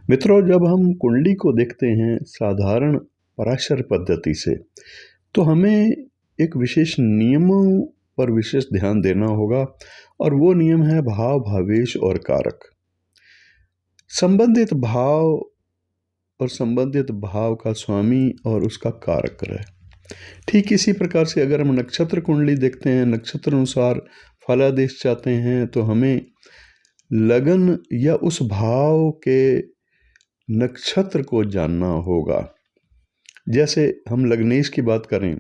मित्रों, जब हम कुंडली को देखते हैं साधारण पराशर पद्धति से, तो हमें एक विशेष नियमों पर विशेष ध्यान देना होगा। और वो नियम है भाव, भावेश और कारक। संबंधित भाव और संबंधित भाव का स्वामी और उसका कारक ग्रह। ठीक इसी प्रकार से अगर हम नक्षत्र कुंडली देखते हैं, नक्षत्र अनुसार फलादेश चाहते हैं, तो हमें लगन या उस भाव के नक्षत्र को जानना होगा। जैसे हम लग्नेश की बात करें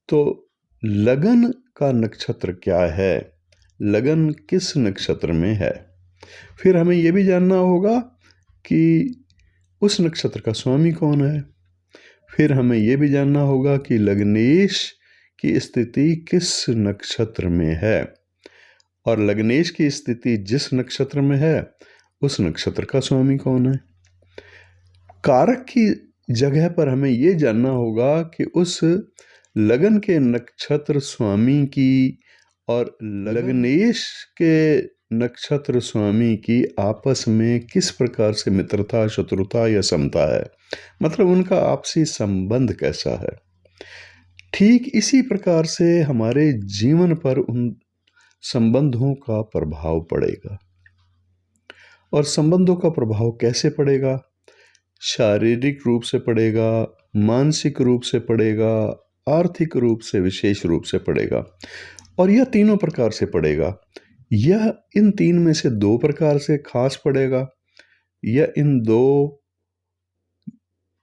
तो लगन का नक्षत्र क्या है, लगन किस नक्षत्र में है। फिर हमें यह भी जानना होगा कि उस नक्षत्र का स्वामी कौन है। फिर हमें यह भी जानना होगा कि लग्नेश की स्थिति किस नक्षत्र में है, और लग्नेश की स्थिति जिस नक्षत्र में है उस नक्षत्र का स्वामी कौन है। कारक की जगह पर हमें यह जानना होगा कि उस लगन के नक्षत्र स्वामी की और लग्नेश के नक्षत्र स्वामी की आपस में किस प्रकार से मित्रता, शत्रुता या समता है, मतलब उनका आपसी संबंध कैसा है। ठीक इसी प्रकार से हमारे जीवन पर उन संबंधों का प्रभाव पड़ेगा। और संबंधों का प्रभाव कैसे पड़ेगा? शारीरिक रूप से पड़ेगा, मानसिक रूप से पड़ेगा, आर्थिक रूप से विशेष रूप से पड़ेगा। और यह तीनों प्रकार से पड़ेगा। यह इन तीन में से दो प्रकार से खास पड़ेगा, यह इन दो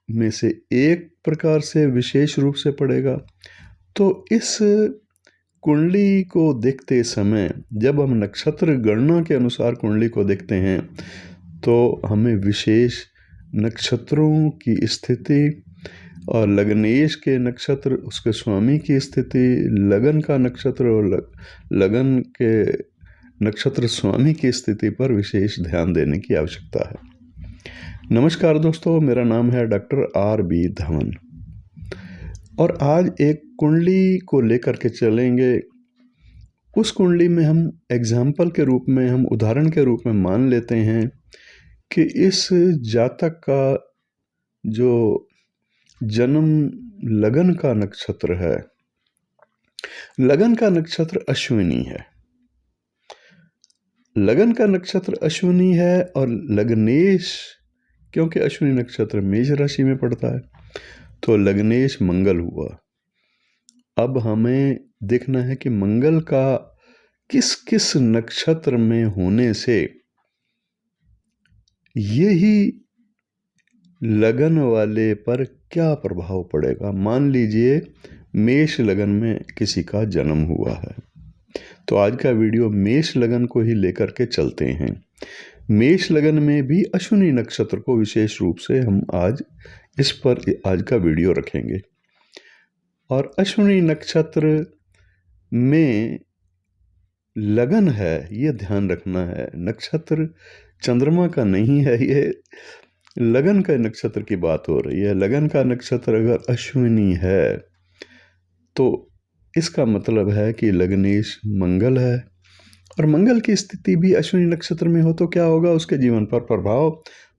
में से एक प्रकार से विशेष रूप से पड़ेगा। तो इस कुंडली को देखते समय जब हम नक्षत्र गणना के अनुसार कुंडली को देखते हैं तो हमें विशेष नक्षत्रों की स्थिति और लग्नेश के नक्षत्र, उसके स्वामी की स्थिति, लगन का नक्षत्र और लगन के नक्षत्र स्वामी की स्थिति पर विशेष ध्यान देने की आवश्यकता है। नमस्कार दोस्तों, मेरा नाम है डॉक्टर R.B. धवन और आज एक कुंडली को लेकर के चलेंगे। उस कुंडली में हम एग्जाम्पल के रूप में, हम उदाहरण के रूप में मान लेते हैं कि इस जातक का जो जन्म लगन का नक्षत्र है, लगन का नक्षत्र अश्विनी है। लगन का नक्षत्र अश्विनी है और लग्नेश, क्योंकि अश्विनी नक्षत्र मेष राशि में पड़ता है, तो लग्नेश मंगल हुआ। अब हमें देखना है कि मंगल का किस किस नक्षत्र में होने से यही लगन वाले पर क्या प्रभाव पड़ेगा। मान लीजिए मेष लगन में किसी का जन्म हुआ है, तो आज का वीडियो मेष लगन को ही लेकर के चलते हैं। मेष लगन में भी अश्विनी नक्षत्र को विशेष रूप से हम आज इस पर आज का वीडियो रखेंगे। और अश्विनी नक्षत्र में लगन है, ये ध्यान रखना है। नक्षत्र चंद्रमा का नहीं है, ये लगन का नक्षत्र की बात हो रही है। लगन का नक्षत्र अगर अश्विनी है तो इसका मतलब है कि लग्नेश मंगल है, और मंगल की स्थिति भी अश्विनी नक्षत्र में हो तो क्या होगा, उसके जीवन पर प्रभाव।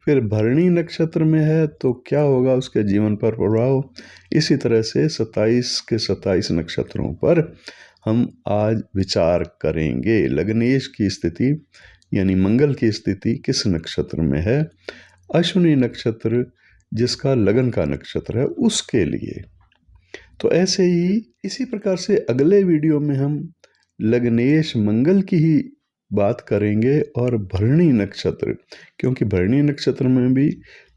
फिर भरणी नक्षत्र में है तो क्या होगा, उसके जीवन पर प्रभाव। इसी तरह से 27 के 27 नक्षत्रों पर हम आज विचार करेंगे। लग्नेश की स्थिति यानी मंगल की स्थिति किस नक्षत्र में है, अश्विनी नक्षत्र जिसका लगन का नक्षत्र है उसके लिए। तो ऐसे ही इसी प्रकार से अगले वीडियो में हम लग्नेश मंगल की ही बात करेंगे और भरणी नक्षत्र, क्योंकि भरणी नक्षत्र में भी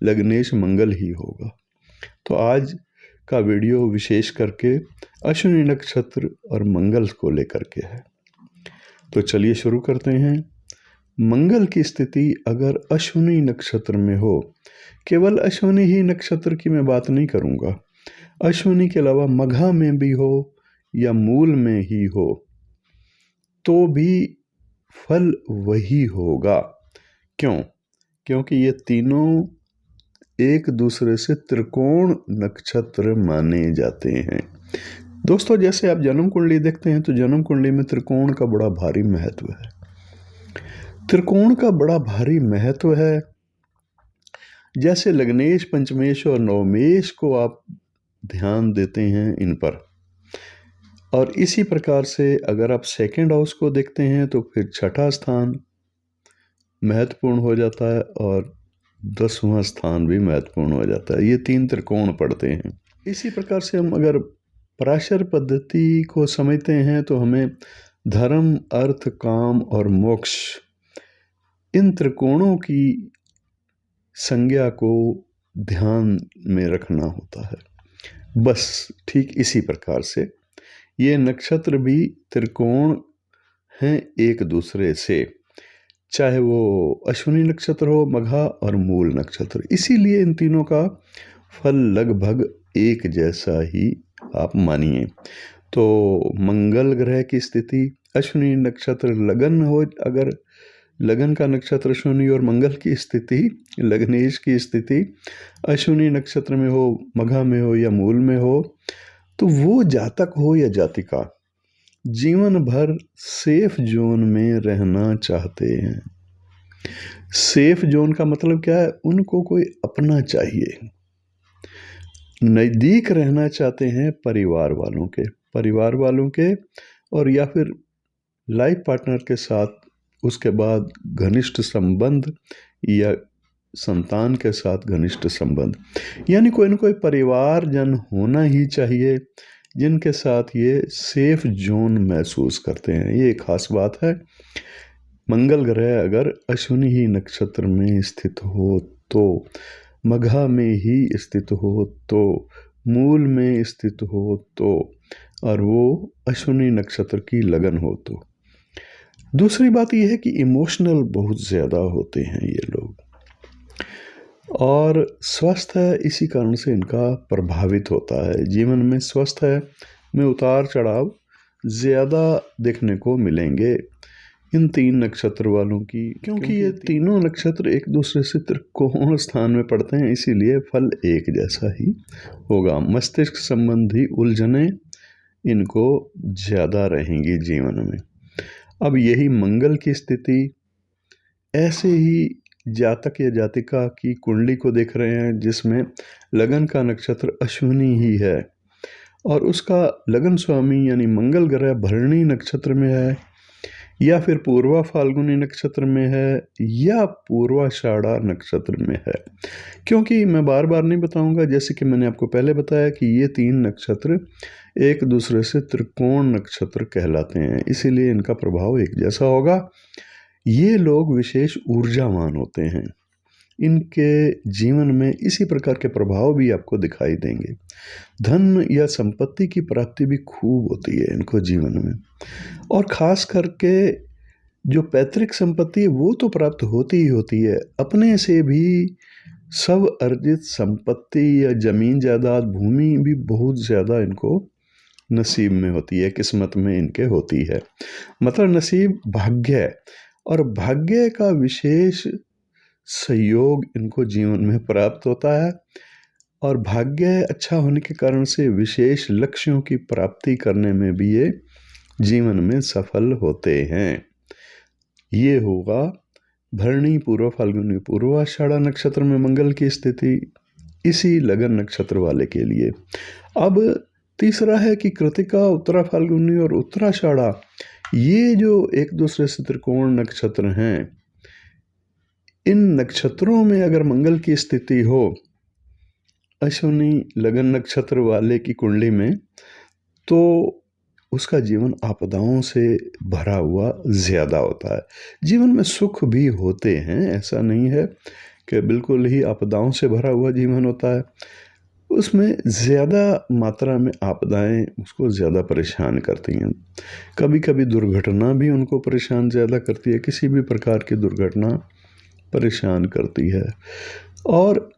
लग्नेश मंगल ही होगा। तो आज का वीडियो विशेष करके अश्विनी नक्षत्र और मंगल को लेकर के है। तो चलिए शुरू करते हैं। मंगल की स्थिति अगर अश्विनी नक्षत्र में हो, केवल अश्विनी ही नक्षत्र की मैं बात नहीं करूंगा, अश्विनी के अलावा मघा में भी हो या मूल में ही हो तो भी फल वही होगा। क्यों? क्योंकि ये तीनों एक दूसरे से त्रिकोण नक्षत्र माने जाते हैं। दोस्तों, जैसे आप जन्म कुंडली देखते हैं तो जन्म कुंडली में त्रिकोण का बड़ा भारी महत्व है। त्रिकोण का बड़ा भारी महत्व है। जैसे लग्नेश, पंचमेश और नवमेश को आप ध्यान देते हैं इन पर, और इसी प्रकार से अगर आप सेकंड हाउस को देखते हैं तो फिर छठा स्थान महत्वपूर्ण हो जाता है और 10वां स्थान भी महत्वपूर्ण हो जाता है। ये 3 त्रिकोण पड़ते हैं। इसी प्रकार से हम अगर पराशर पद्धति को समझते हैं तो हमें धर्म, अर्थ, काम और मोक्ष, इन त्रिकोणों की संज्ञा को ध्यान में रखना होता है। बस ठीक इसी प्रकार से ये नक्षत्र भी त्रिकोण हैं एक दूसरे से, चाहे वो अश्विनी नक्षत्र हो, मघा और मूल नक्षत्र। इसीलिए इन तीनों का फल लगभग एक जैसा ही आप मानिए। तो मंगल ग्रह की स्थिति, अश्विनी नक्षत्र लगन हो, अगर लगन का नक्षत्र अश्विनी और मंगल की स्थिति, लग्नेश की स्थिति अश्विनी नक्षत्र में हो, मघा में हो या मूल में हो, तो वो जातक हो या जातिका जीवन भर सेफ जोन में रहना चाहते हैं। सेफ जोन का मतलब क्या है? उनको कोई अपना चाहिए, नज़दीक रहना चाहते हैं परिवार वालों के और या फिर लाइफ पार्टनर के साथ, उसके बाद घनिष्ठ संबंध या संतान के साथ घनिष्ठ संबंध, यानी कोई न कोई परिवारजन होना ही चाहिए जिनके साथ ये सेफ जोन महसूस करते हैं। ये एक खास बात है। मंगल ग्रह अगर अश्विनी ही नक्षत्र में स्थित हो तो, मघा में ही स्थित हो तो, मूल में स्थित हो तो, और वो अश्विनी नक्षत्र की लगन हो तो। दूसरी बात यह है कि इमोशनल बहुत ज़्यादा होते हैं ये लोग, और स्वस्थ है, इसी कारण से इनका प्रभावित होता है। जीवन में स्वस्थ है में उतार चढ़ाव ज़्यादा देखने को मिलेंगे इन 3 नक्षत्र वालों की, क्योंकि ये तीनों नक्षत्र एक दूसरे से त्रिकोण स्थान में पड़ते हैं, इसीलिए फल एक जैसा ही होगा। मस्तिष्क संबंधी उलझने इनको ज़्यादा रहेंगी जीवन में। अब यही मंगल की स्थिति, ऐसे ही जातक या जातिका की कुंडली को देख रहे हैं जिसमें लगन का नक्षत्र अश्विनी ही है और उसका लगन स्वामी यानी मंगल ग्रह भरणी नक्षत्र में है या फिर पूर्वा फाल्गुनी नक्षत्र में है या पूर्वाषाढ़ा नक्षत्र में है। क्योंकि मैं बार बार नहीं बताऊंगा, जैसे कि मैंने आपको पहले बताया कि ये 3 नक्षत्र एक दूसरे से त्रिकोण नक्षत्र कहलाते हैं, इसीलिए इनका प्रभाव एक जैसा होगा। ये लोग विशेष ऊर्जावान होते हैं, इनके जीवन में इसी प्रकार के प्रभाव भी आपको दिखाई देंगे। धन या संपत्ति की प्राप्ति भी खूब होती है इनको जीवन में, और खास करके जो पैतृक संपत्ति है वो तो प्राप्त होती ही होती है, अपने से भी सब अर्जित संपत्ति या जमीन जायदाद भूमि भी बहुत ज़्यादा इनको नसीब में होती है, किस्मत में इनके होती है। मतलब नसीब भाग्य है, और भाग्य का विशेष सहयोग इनको जीवन में प्राप्त होता है, और भाग्य अच्छा होने के कारण से विशेष लक्ष्यों की प्राप्ति करने में भी ये जीवन में सफल होते हैं। ये होगा भरणी पूर्व फाल्गुनी पूर्वाषाढ़ा नक्षत्र में मंगल की स्थिति इसी लगन नक्षत्र वाले के लिए। अब तीसरा है कि कृतिका, उत्तरा फाल्गुनी और उत्तराषाढ़ा, ये जो एक दूसरे से त्रिकोण नक्षत्र हैं, इन नक्षत्रों में अगर मंगल की स्थिति हो अश्विनी लगन नक्षत्र वाले की कुंडली में, तो उसका जीवन आपदाओं से भरा हुआ ज़्यादा होता है। जीवन में सुख भी होते हैं, ऐसा नहीं है कि बिल्कुल ही आपदाओं से भरा हुआ जीवन होता है, उसमें ज़्यादा मात्रा में आपदाएं उसको ज़्यादा परेशान करती हैं। कभी कभी दुर्घटना भी उनको परेशान ज़्यादा करती है, किसी भी प्रकार की दुर्घटना परेशान करती है, और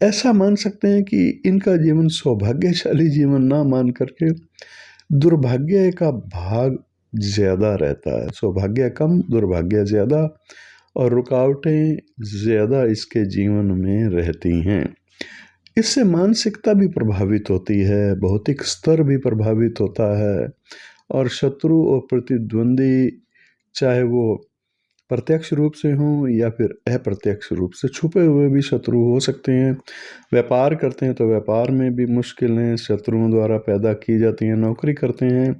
ऐसा मान सकते हैं कि इनका जीवन सौभाग्यशाली जीवन ना मान करके दुर्भाग्य का भाग ज़्यादा रहता है। सौभाग्य कम, दुर्भाग्य ज़्यादा, और रुकावटें ज़्यादा इसके जीवन में रहती हैं। इससे मानसिकता भी प्रभावित होती है, भौतिक स्तर भी प्रभावित होता है, और शत्रु और प्रतिद्वंदी, चाहे वो प्रत्यक्ष रूप से हों या फिर अप्रत्यक्ष रूप से, छुपे हुए भी शत्रु हो सकते हैं। व्यापार करते हैं तो व्यापार में भी मुश्किलें शत्रुओं द्वारा पैदा की जाती हैं। नौकरी करते हैं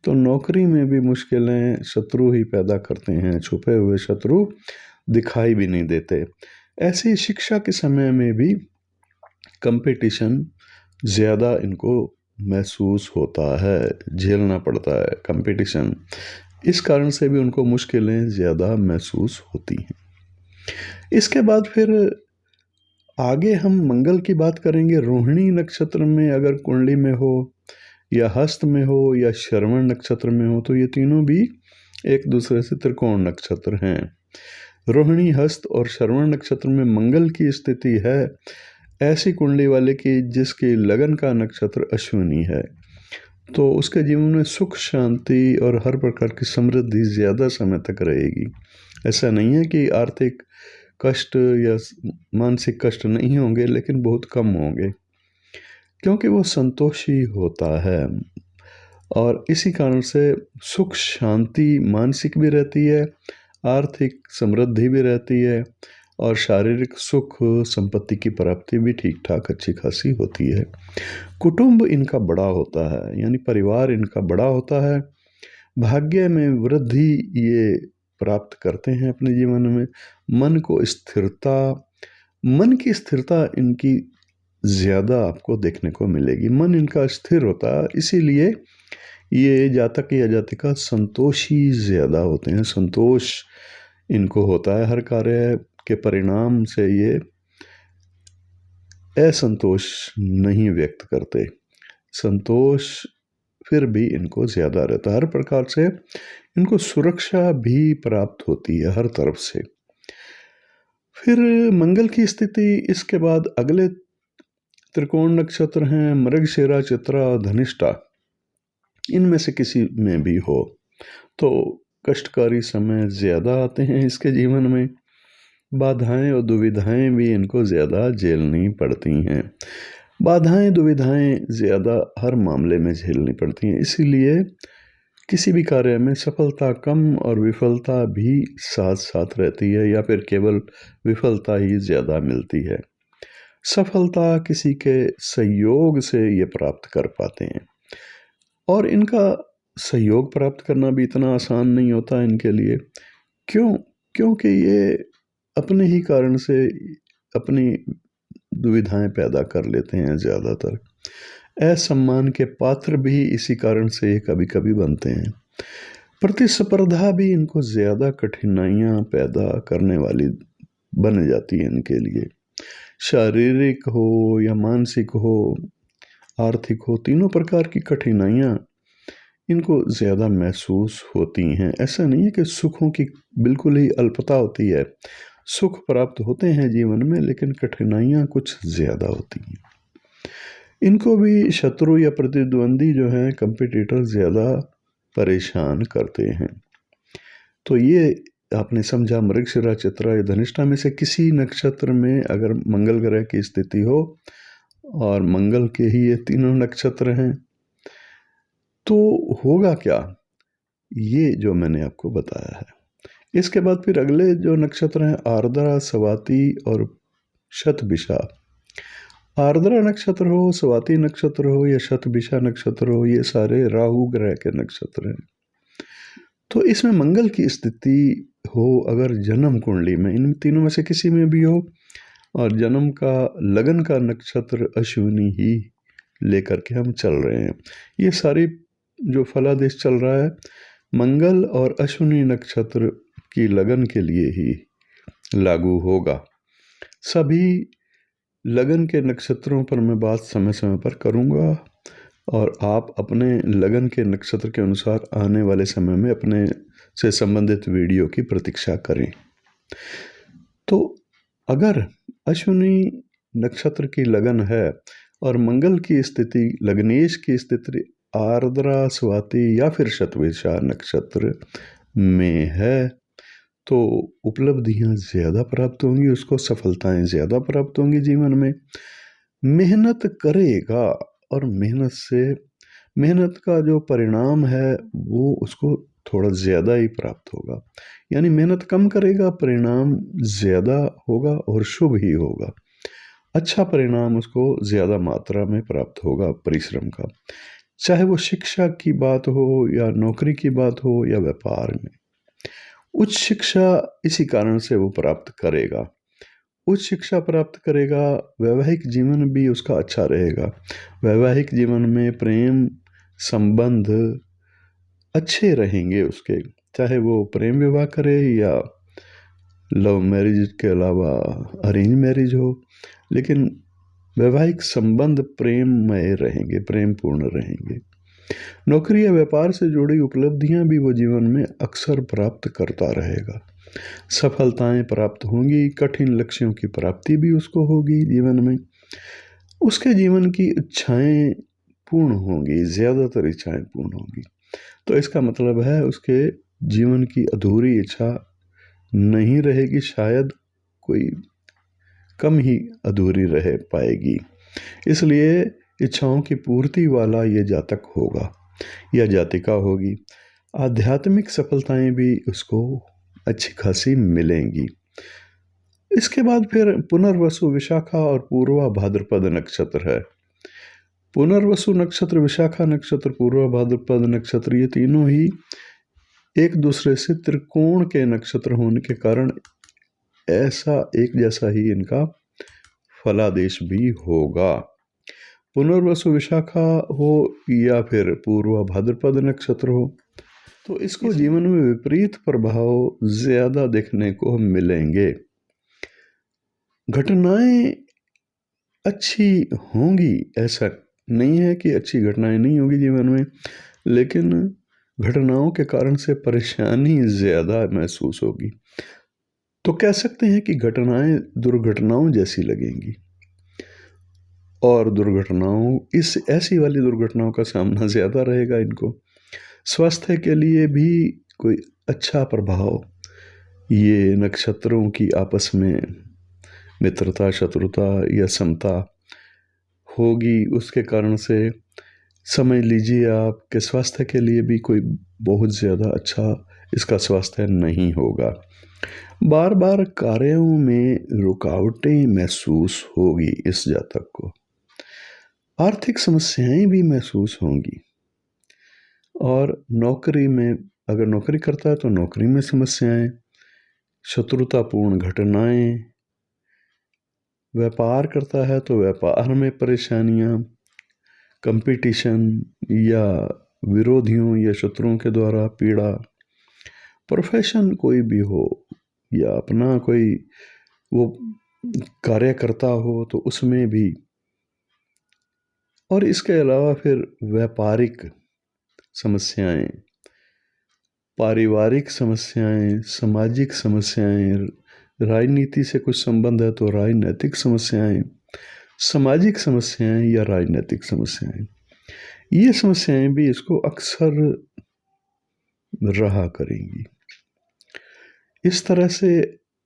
तो नौकरी में भी मुश्किलें शत्रु ही पैदा करते हैं, छुपे हुए शत्रु दिखाई भी नहीं देते। ऐसी शिक्षा के समय में भी कंपटीशन ज़्यादा इनको महसूस होता है, झेलना पड़ता है कंपटीशन। इस कारण से भी उनको मुश्किलें ज़्यादा महसूस होती हैं। इसके बाद फिर आगे हम मंगल की बात करेंगे। रोहिणी नक्षत्र में अगर कुंडली में हो या हस्त में हो या श्रवण नक्षत्र में हो तो ये तीनों भी एक दूसरे से त्रिकोण नक्षत्र हैं। रोहिणी, हस्त और श्रवण नक्षत्र में मंगल की स्थिति है ऐसी कुंडली वाले की जिसकी लगन का नक्षत्र अश्विनी है, तो उसके जीवन में सुख, शांति और हर प्रकार की समृद्धि ज़्यादा समय तक रहेगी। ऐसा नहीं है कि आर्थिक कष्ट या मानसिक कष्ट नहीं होंगे, लेकिन बहुत कम होंगे, क्योंकि वो संतोषी होता है। और इसी कारण से सुख, शांति मानसिक भी रहती है, आर्थिक समृद्धि भी रहती है और शारीरिक सुख, संपत्ति की प्राप्ति भी ठीक ठाक अच्छी खासी होती है। कुटुंब इनका बड़ा होता है, यानी परिवार इनका बड़ा होता है। भाग्य में वृद्धि ये प्राप्त करते हैं अपने जीवन में। मन की स्थिरता इनकी ज़्यादा आपको देखने को मिलेगी। मन इनका स्थिर होता है, इसीलिए ये जातक या जातिका संतोषी ज़्यादा होते हैं। संतोष इनको होता है, हर कार्य के परिणाम से ये असंतोष नहीं व्यक्त करते। संतोष फिर भी इनको ज़्यादा रहता है। हर प्रकार से इनको सुरक्षा भी प्राप्त होती है हर तरफ से। फिर मंगल की स्थिति इसके बाद अगले त्रिकोण नक्षत्र हैं मृगशिरा, चित्रा और धनिष्ठा। इनमें से किसी में भी हो तो कष्टकारी समय ज़्यादा आते हैं इसके जीवन में। बाधाएं और दुविधाएं भी इनको ज़्यादा झेलनी पड़ती हैं। बाधाएं दुविधाएं ज़्यादा हर मामले में झेलनी पड़ती हैं, इसीलिए किसी भी कार्य में सफलता कम और विफलता भी साथ साथ रहती है, या फिर केवल विफलता ही ज़्यादा मिलती है। सफलता किसी के सहयोग से ये प्राप्त कर पाते हैं, और इनका सहयोग प्राप्त करना भी इतना आसान नहीं होता इनके लिए। क्योंकि ये अपने ही कारण से अपनी दुविधाएं पैदा कर लेते हैं। ज़्यादातर असम्मान के पात्र भी इसी कारण से ये कभी कभी बनते हैं। प्रतिस्पर्धा भी इनको ज़्यादा कठिनाइयां पैदा करने वाली बन जाती है इनके लिए। शारीरिक हो या मानसिक हो, आर्थिक हो, तीनों प्रकार की कठिनाइयां इनको ज़्यादा महसूस होती हैं। ऐसा नहीं है कि सुखों की बिल्कुल ही अल्पता होती है, सुख प्राप्त होते हैं जीवन में, लेकिन कठिनाइयाँ कुछ ज़्यादा होती हैं। इनको भी शत्रु या प्रतिद्वंदी जो हैं, कंपटीटर, ज़्यादा परेशान करते हैं। तो ये आपने समझा मृगशिरा, चित्रा या धनिष्ठा में से किसी नक्षत्र में अगर मंगल ग्रह की स्थिति हो, और मंगल के ही ये तीनों नक्षत्र हैं, तो होगा क्या, ये जो मैंने आपको बताया है। इसके बाद फिर अगले जो नक्षत्र हैं आर्द्रा, स्वाति और शतभिषा। आर्द्रा नक्षत्र हो, स्वाति नक्षत्र हो या शतभिषा नक्षत्र हो, ये सारे राहु ग्रह के नक्षत्र हैं। तो इसमें मंगल की स्थिति हो अगर जन्म कुंडली में, इन तीनों में से किसी में भी हो, और जन्म का लगन का नक्षत्र अश्विनी ही लेकर के हम चल रहे हैं, ये सारी जो फलादेश चल रहा है मंगल और अश्विनी नक्षत्र की लगन के लिए ही लागू होगा। सभी लगन के नक्षत्रों पर मैं बात समय समय पर करूंगा, और आप अपने लगन के नक्षत्र के अनुसार आने वाले समय में अपने से संबंधित वीडियो की प्रतीक्षा करें। तो अगर अश्विनी नक्षत्र की लगन है और मंगल की स्थिति, लग्नेश की स्थिति आर्द्रा, स्वाति या फिर शतभिषा नक्षत्र में है, तो उपलब्धियां ज़्यादा प्राप्त होंगी, उसको सफलताएं ज़्यादा प्राप्त होंगी जीवन में। मेहनत करेगा और मेहनत का जो परिणाम है वो उसको थोड़ा ज़्यादा ही प्राप्त होगा। यानी मेहनत कम करेगा, परिणाम ज़्यादा होगा और शुभ ही होगा। अच्छा परिणाम उसको ज़्यादा मात्रा में प्राप्त होगा परिश्रम का, चाहे वो शिक्षा की बात हो या नौकरी की बात हो या व्यापार में। उच्च शिक्षा इसी कारण से वो प्राप्त करेगा। उच्च शिक्षा प्राप्त करेगा, वैवाहिक जीवन भी उसका अच्छा रहेगा। वैवाहिक जीवन में प्रेम संबंध अच्छे रहेंगे उसके, चाहे वो प्रेम विवाह करे या लव मैरिज के अलावा अरेंज मैरिज हो, लेकिन वैवाहिक संबंध प्रेममय रहेंगे, प्रेम पूर्ण रहेंगे। नौकरी या व्यापार से जुड़ी उपलब्धियां भी वो जीवन में अक्सर प्राप्त करता रहेगा। सफलताएं प्राप्त होंगी, कठिन लक्ष्यों की प्राप्ति भी उसको होगी जीवन में। उसके जीवन की इच्छाएं पूर्ण होंगी, ज़्यादातर इच्छाएं पूर्ण होंगी। तो इसका मतलब है उसके जीवन की अधूरी इच्छा नहीं रहेगी, शायद कोई कम ही अधूरी रह पाएगी। इसलिए इच्छाओं की पूर्ति वाला ये जातक होगा या जातिका होगी। आध्यात्मिक सफलताएं भी उसको अच्छी खासी मिलेंगी। इसके बाद फिर पुनर्वसु, विशाखा और पूर्वा भाद्रपद नक्षत्र है। पुनर्वसु नक्षत्र, विशाखा नक्षत्र, पूर्वा भाद्रपद नक्षत्र, ये तीनों ही एक दूसरे से त्रिकोण के नक्षत्र होने के कारण ऐसा एक जैसा ही इनका फलादेश भी होगा। पुनर्वसु विशाखा हो या फिर पूर्वा भाद्रपद नक्षत्र हो, तो इसको जीवन में विपरीत प्रभाव ज्यादा देखने को मिलेंगे। घटनाएं अच्छी होंगी, ऐसा नहीं है कि अच्छी घटनाएं नहीं होगी जीवन में, लेकिन घटनाओं के कारण से परेशानी ज्यादा महसूस होगी। तो कह सकते हैं कि घटनाएं दुर्घटनाओं जैसी लगेंगी और दुर्घटनाओं, इस ऐसी वाली दुर्घटनाओं का सामना ज्यादा रहेगा इनको। स्वास्थ्य के लिए भी कोई अच्छा प्रभाव ये नक्षत्रों की आपस में मित्रता, शत्रुता या समता होगी, उसके कारण से समझ लीजिए आपके स्वास्थ्य के लिए भी कोई बहुत ज़्यादा अच्छा इसका स्वास्थ्य नहीं होगा। बार बार कार्यों में रुकावटें महसूस होगी इस जातक को। आर्थिक समस्याएं भी महसूस होंगी और नौकरी में, अगर नौकरी करता है तो नौकरी में समस्याएं, शत्रुतापूर्ण घटनाएं, व्यापार करता है तो व्यापार में परेशानियां, कंपटीशन या विरोधियों या शत्रुओं के द्वारा पीड़ा, प्रोफेशन कोई भी हो या अपना कोई वो कार्य करता हो तो उसमें भी, और इसके अलावा फिर व्यापारिक समस्याएं, पारिवारिक समस्याएं, सामाजिक समस्याएं, राजनीति से कुछ संबंध है तो राजनीतिक समस्याएं, सामाजिक समस्याएं या राजनीतिक समस्याएं, ये समस्याएं भी इसको अक्सर रहा करेंगी। इस तरह से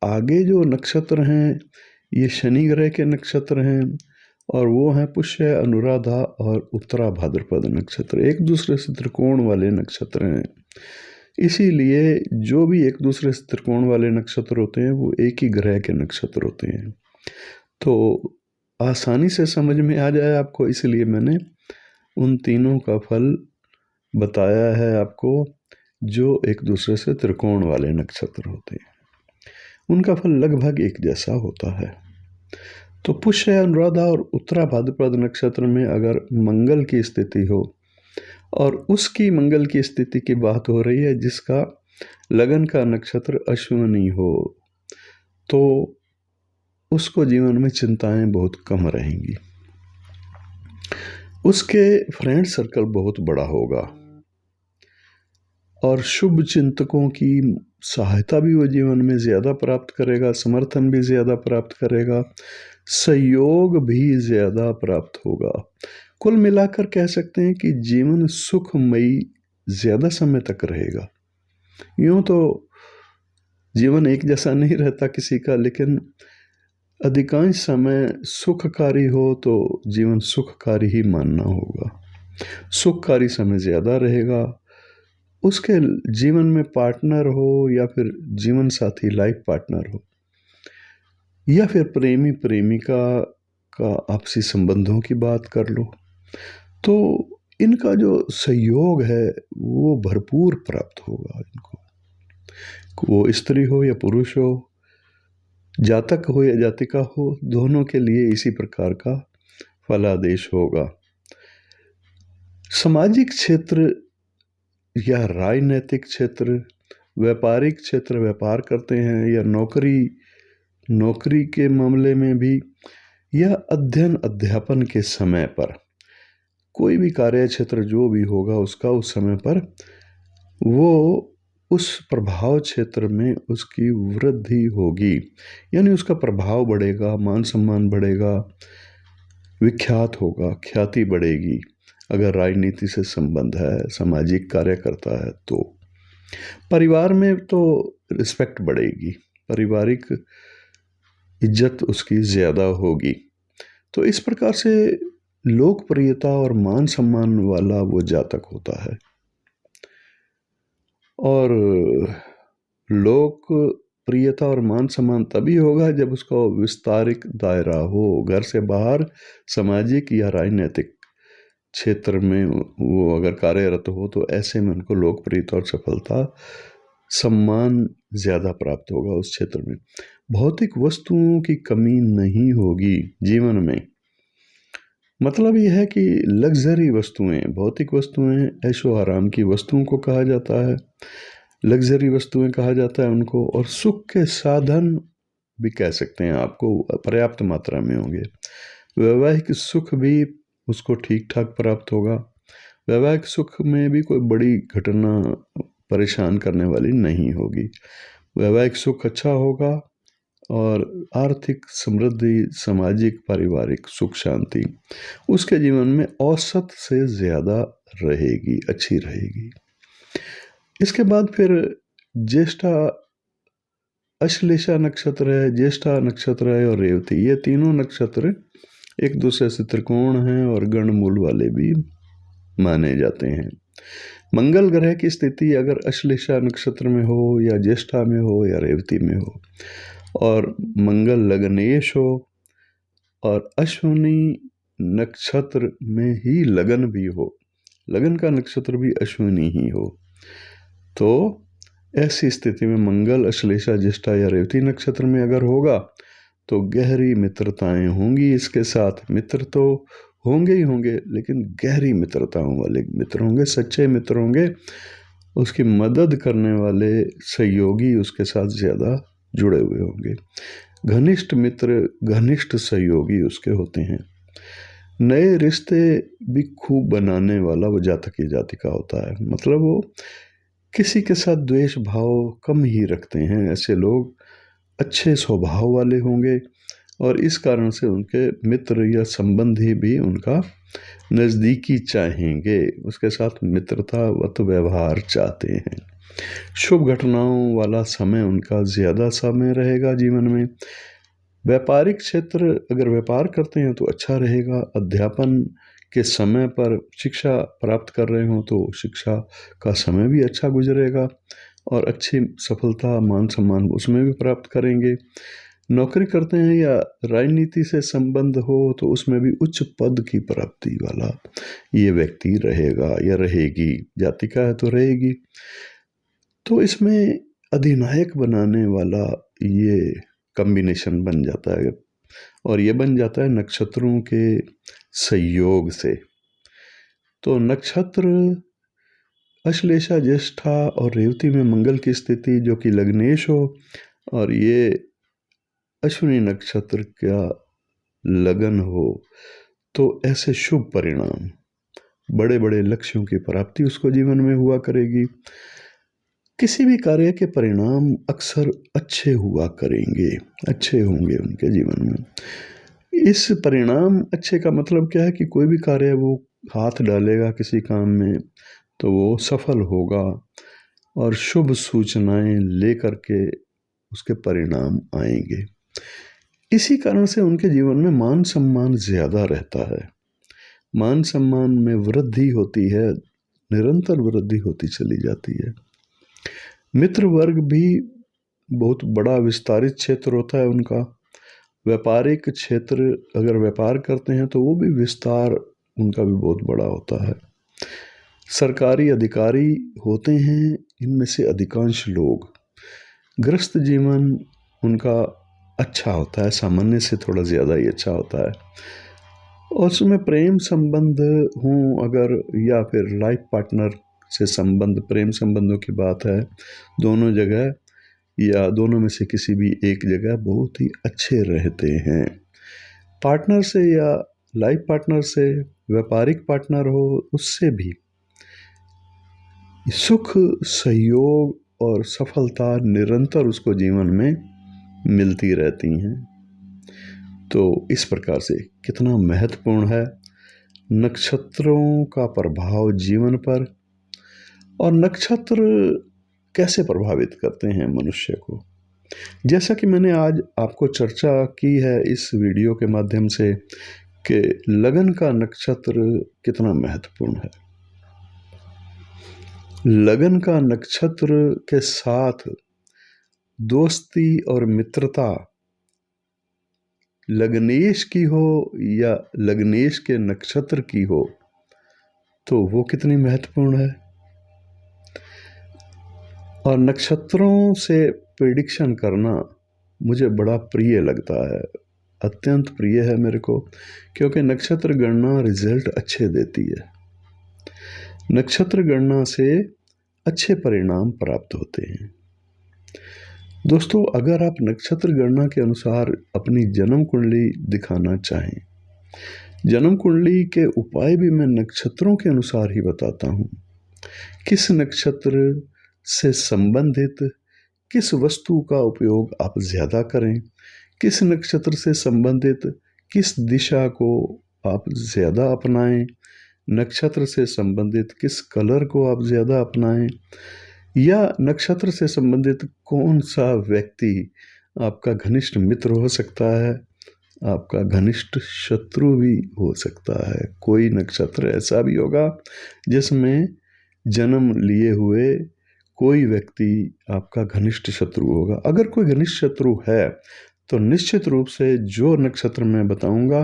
आगे जो नक्षत्र हैं ये शनि ग्रह के नक्षत्र हैं और वो हैं पुष्य, अनुराधा और उत्तरा भाद्रपद नक्षत्र, एक दूसरे से त्रिकोण वाले नक्षत्र हैं। इसीलिए जो भी एक दूसरे से त्रिकोण वाले नक्षत्र होते हैं वो एक ही ग्रह के नक्षत्र होते हैं, तो आसानी से समझ में आ जाए आपको, इसलिए मैंने उन तीनों का फल बताया है आपको जो एक दूसरे से त्रिकोण वाले नक्षत्र होते हैं, उनका फल लगभग एक जैसा होता है। तो पुष्य, अनुराधा और उत्तरा भाद्रपद नक्षत्र में अगर मंगल की स्थिति हो और उसकी मंगल की स्थिति की बात हो रही है जिसका लगन का नक्षत्र अश्विनी हो, तो उसको जीवन में चिंताएं बहुत कम रहेंगी। उसके फ्रेंड सर्कल बहुत बड़ा होगा और शुभ चिंतकों की सहायता भी वो जीवन में ज़्यादा प्राप्त करेगा, समर्थन भी ज़्यादा प्राप्त करेगा, सहयोग भी ज़्यादा प्राप्त होगा। कुल मिलाकर कह सकते हैं कि जीवन सुखमयी ज़्यादा समय तक रहेगा। यूँ तो जीवन एक जैसा नहीं रहता किसी का, लेकिन अधिकांश समय सुखकारी हो तो जीवन सुखकारी ही मानना होगा। सुखकारी समय ज़्यादा रहेगा उसके जीवन में पार्टनर हो या फिर जीवन साथी लाइफ पार्टनर हो या फिर प्रेमी प्रेमिका का आपसी संबंधों की बात कर लो, तो इनका जो सहयोग है वो भरपूर प्राप्त होगा इनको। वो स्त्री हो या पुरुष हो, जातक हो या जातिका हो, दोनों के लिए इसी प्रकार का फलादेश होगा। सामाजिक क्षेत्र या राजनैतिक क्षेत्र, व्यापारिक क्षेत्र, व्यापार करते हैं, या नौकरी के मामले में भी, या अध्ययन अध्यापन के समय पर, कोई भी कार्य क्षेत्र जो भी होगा उसका उस समय पर वो उस प्रभाव क्षेत्र में उसकी वृद्धि होगी, यानी उसका प्रभाव बढ़ेगा, मान सम्मान बढ़ेगा, विख्यात होगा, ख्याति बढ़ेगी। अगर राजनीति से संबंध है, सामाजिक कार्य करता है, तो परिवार में तो रिस्पेक्ट बढ़ेगी, पारिवारिक इज्जत उसकी ज़्यादा होगी। तो इस प्रकार से लोकप्रियता और मान सम्मान वाला वो जातक होता है। और लोकप्रियता और मान सम्मान तभी होगा जब उसका विस्तारित दायरा हो, घर से बाहर सामाजिक या राजनीतिक क्षेत्र में वो अगर कार्यरत हो, तो ऐसे में उनको लोकप्रियता और सफलता, सम्मान ज़्यादा प्राप्त होगा उस क्षेत्र में। भौतिक वस्तुओं की कमी नहीं होगी जीवन में। मतलब यह है कि लग्जरी वस्तुएं, भौतिक वस्तुएं ऐशो आराम की वस्तुओं को कहा जाता है, लग्जरी वस्तुएं कहा जाता है उनको, और सुख के साधन भी कह सकते हैं, आपको पर्याप्त मात्रा में होंगे। वैवाहिक सुख भी उसको ठीक ठाक प्राप्त होगा। वैवाहिक सुख में भी कोई बड़ी घटना परेशान करने वाली नहीं होगी। वैवाहिक सुख अच्छा होगा, और आर्थिक समृद्धि, सामाजिक पारिवारिक सुख शांति उसके जीवन में औसत से ज़्यादा रहेगी, अच्छी रहेगी। इसके बाद फिर ज्येष्ठा, अश्लेषा नक्षत्र है, ज्येष्ठा नक्षत्र है और रेवती, ये तीनों नक्षत्र एक दूसरे से त्रिकोण हैं और गणमूल वाले भी माने जाते हैं। मंगल ग्रह की स्थिति अगर अश्लेषा नक्षत्र में हो, या ज्येष्ठा में हो, या रेवती में हो, और मंगल लग्नेश हो, और अश्विनी नक्षत्र में ही लगन भी हो, लगन का नक्षत्र भी अश्विनी ही हो, तो ऐसी स्थिति में मंगल अश्लेषा, ज्येष्ठा या रेवती नक्षत्र में अगर होगा तो गहरी मित्रताएं होंगी। इसके साथ मित्र तो होंगे ही होंगे, लेकिन गहरी मित्रताओं वाले मित्र होंगे, सच्चे मित्र होंगे, उसकी मदद करने वाले सहयोगी उसके साथ ज़्यादा जुड़े हुए होंगे। घनिष्ठ मित्र, घनिष्ठ सहयोगी उसके होते हैं। नए रिश्ते भी खूब बनाने वाला वो जातक या जातिका होता है। मतलब वो किसी के साथ द्वेष भाव कम ही रखते हैं। ऐसे लोग अच्छे स्वभाव वाले होंगे, और इस कारण से उनके मित्र या संबंधी भी उनका नज़दीकी चाहेंगे, उसके साथ मित्रतावत व्यवहार चाहते हैं। शुभ घटनाओं वाला समय उनका ज़्यादा समय रहेगा जीवन में। व्यापारिक क्षेत्र अगर व्यापार करते हैं तो अच्छा रहेगा। अध्यापन के समय पर शिक्षा प्राप्त कर रहे हों तो शिक्षा का समय भी अच्छा गुजरेगा, और अच्छी सफलता, मान सम्मान उसमें भी प्राप्त करेंगे। नौकरी करते हैं या राजनीति से संबंध हो तो उसमें भी उच्च पद की प्राप्ति वाला ये व्यक्ति रहेगा या रहेगी। जातिका है तो रहेगी। तो इसमें अधिनायक बनाने वाला ये कॉम्बिनेशन बन जाता है, और ये बन जाता है नक्षत्रों के संयोग से। तो नक्षत्र अश्लेषा, ज्येष्ठा और रेवती में मंगल की स्थिति जो कि लग्नेश हो, और ये अश्विनी नक्षत्र का लगन हो, तो ऐसे शुभ परिणाम, बड़े बड़े लक्ष्यों की प्राप्ति उसको जीवन में हुआ करेगी। किसी भी कार्य के परिणाम अक्सर अच्छे हुआ करेंगे, अच्छे होंगे उनके जीवन में। इस परिणाम अच्छे का मतलब क्या है कि कोई भी कार्य वो हाथ डालेगा किसी काम में तो वो सफल होगा, और शुभ सूचनाएं लेकर के उसके परिणाम आएंगे। इसी कारण से उनके जीवन में मान सम्मान ज़्यादा रहता है, मान सम्मान में वृद्धि होती है, निरंतर वृद्धि होती चली जाती है। मित्र वर्ग भी बहुत बड़ा विस्तारित क्षेत्र होता है उनका। व्यापारिक क्षेत्र, अगर व्यापार करते हैं तो वो भी विस्तार उनका भी बहुत बड़ा होता है। सरकारी अधिकारी होते हैं इनमें से अधिकांश लोग। गृहस्थ जीवन उनका अच्छा होता है, सामान्य से थोड़ा ज़्यादा ही अच्छा होता है। और उसमें प्रेम संबंध हों अगर, या फिर लाइफ पार्टनर से संबंध, प्रेम संबंधों की बात है, दोनों जगह या दोनों में से किसी भी एक जगह बहुत ही अच्छे रहते हैं। पार्टनर से या लाइफ पार्टनर से, व्यापारिक पार्टनर हो, उससे भी सुख, सहयोग और सफलता निरंतर उसको जीवन में मिलती रहती हैं। तो इस प्रकार से कितना महत्वपूर्ण है नक्षत्रों का प्रभाव जीवन पर, और नक्षत्र कैसे प्रभावित करते हैं मनुष्य को। जैसा कि मैंने आज आपको चर्चा की है इस वीडियो के माध्यम से कि लगन का नक्षत्र कितना महत्वपूर्ण है। लगन का नक्षत्र के साथ दोस्ती और मित्रता लग्नेश की हो या लग्नेश के नक्षत्र की हो तो वो कितनी महत्वपूर्ण है। और नक्षत्रों से प्रेडिक्शन करना मुझे बड़ा प्रिय लगता है, अत्यंत प्रिय है मेरे को, क्योंकि नक्षत्र गणना रिजल्ट अच्छे देती है। नक्षत्र गणना से अच्छे परिणाम प्राप्त होते हैं। दोस्तों, अगर आप नक्षत्र गणना के अनुसार अपनी जन्म कुंडली दिखाना चाहें, जन्म कुंडली के उपाय भी मैं नक्षत्रों के अनुसार ही बताता हूँ। किस नक्षत्र से संबंधित किस वस्तु का उपयोग आप ज़्यादा करें, किस नक्षत्र से संबंधित किस दिशा को आप ज़्यादा अपनाएं, नक्षत्र से संबंधित किस कलर को आप ज़्यादा अपनाएं, या नक्षत्र से संबंधित कौन सा व्यक्ति आपका घनिष्ठ मित्र हो सकता है, आपका घनिष्ठ शत्रु भी हो सकता है। कोई नक्षत्र ऐसा भी होगा जिसमें जन्म लिए हुए कोई व्यक्ति आपका घनिष्ठ शत्रु होगा। अगर कोई घनिष्ठ शत्रु है तो निश्चित रूप से जो नक्षत्र मैं बताऊंगा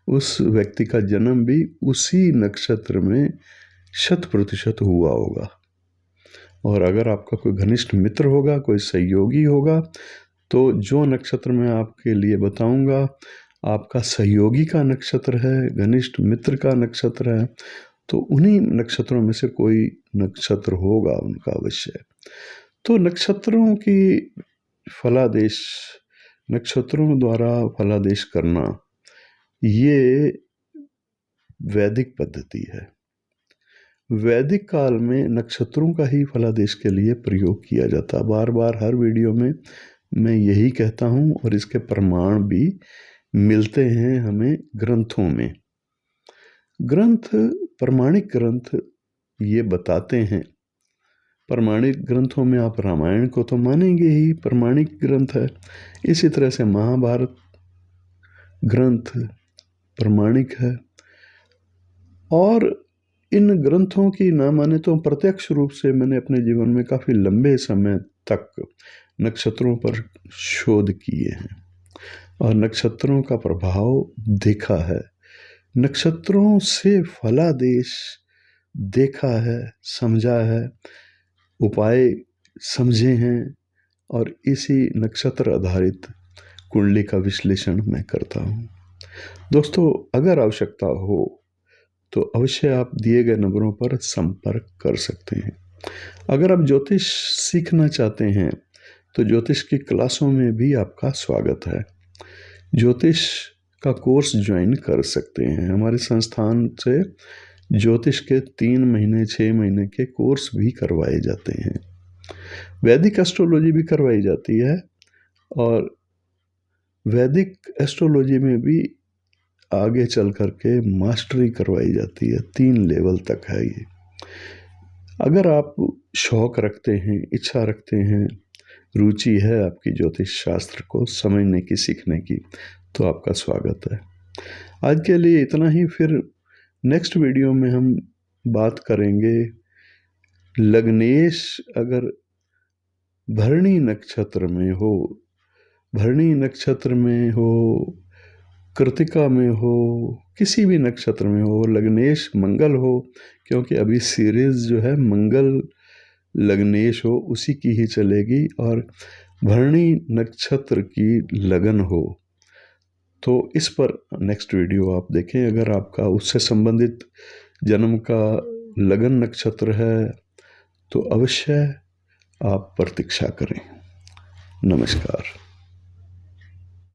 उस व्यक्ति का जन्म भी उसी नक्षत्र में 100% हुआ होगा। और अगर आपका कोई घनिष्ठ मित्र होगा, कोई सहयोगी होगा, तो जो नक्षत्र मैं आपके लिए बताऊंगा आपका सहयोगी का नक्षत्र है, घनिष्ठ मित्र का नक्षत्र है, तो उन्हीं नक्षत्रों में से कोई नक्षत्र होगा उनका अवश्य। तो नक्षत्रों की फलादेश, नक्षत्रों द्वारा फलादेश करना, ये वैदिक पद्धति है। वैदिक काल में नक्षत्रों का ही फलादेश के लिए प्रयोग किया जाता। बार बार हर वीडियो में मैं यही कहता हूँ, और इसके प्रमाण भी मिलते हैं हमें ग्रंथों में। ग्रंथ, प्रमाणिक ग्रंथ ये बताते हैं। प्रमाणिक ग्रंथों में आप रामायण को तो मानेंगे ही, प्रमाणिक ग्रंथ है। इसी तरह से महाभारत ग्रंथ प्रमाणिक है। और इन ग्रंथों की ना माने तो प्रत्यक्ष रूप से मैंने अपने जीवन में काफ़ी लंबे समय तक नक्षत्रों पर शोध किए हैं और नक्षत्रों का प्रभाव देखा है, नक्षत्रों से फलादेश देखा है, समझा है, उपाय समझे हैं, और इसी नक्षत्र आधारित कुंडली का विश्लेषण मैं करता हूँ। दोस्तों, अगर आवश्यकता हो तो अवश्य आप दिए गए नंबरों पर संपर्क कर सकते हैं। अगर आप ज्योतिष सीखना चाहते हैं तो ज्योतिष की क्लासों में भी आपका स्वागत है। ज्योतिष का कोर्स ज्वाइन कर सकते हैं। हमारे संस्थान से ज्योतिष के 3 महीने 6 महीने के कोर्स भी करवाए जाते हैं। वैदिक एस्ट्रोलॉजी भी करवाई जाती है, और वैदिक एस्ट्रोलॉजी में भी आगे चल करके मास्टरी करवाई जाती है। 3 लेवल तक है ये। अगर आप शौक रखते हैं, इच्छा रखते हैं, रुचि है आपकी ज्योतिष शास्त्र को समझने की, सीखने की, तो आपका स्वागत है। आज के लिए इतना ही। फिर नेक्स्ट वीडियो में हम बात करेंगे लग्नेश अगर भरणी नक्षत्र में हो, भरणी नक्षत्र में हो, कृतिका में हो, किसी भी नक्षत्र में हो, लग्नेश मंगल हो, क्योंकि अभी सीरीज जो है मंगल लग्नेश हो उसी की ही चलेगी, और भरणी नक्षत्र की लगन हो तो इस पर नेक्स्ट वीडियो आप देखें। अगर आपका उससे संबंधित जन्म का लगन नक्षत्र है तो अवश्य आप प्रतीक्षा करें। नमस्कार।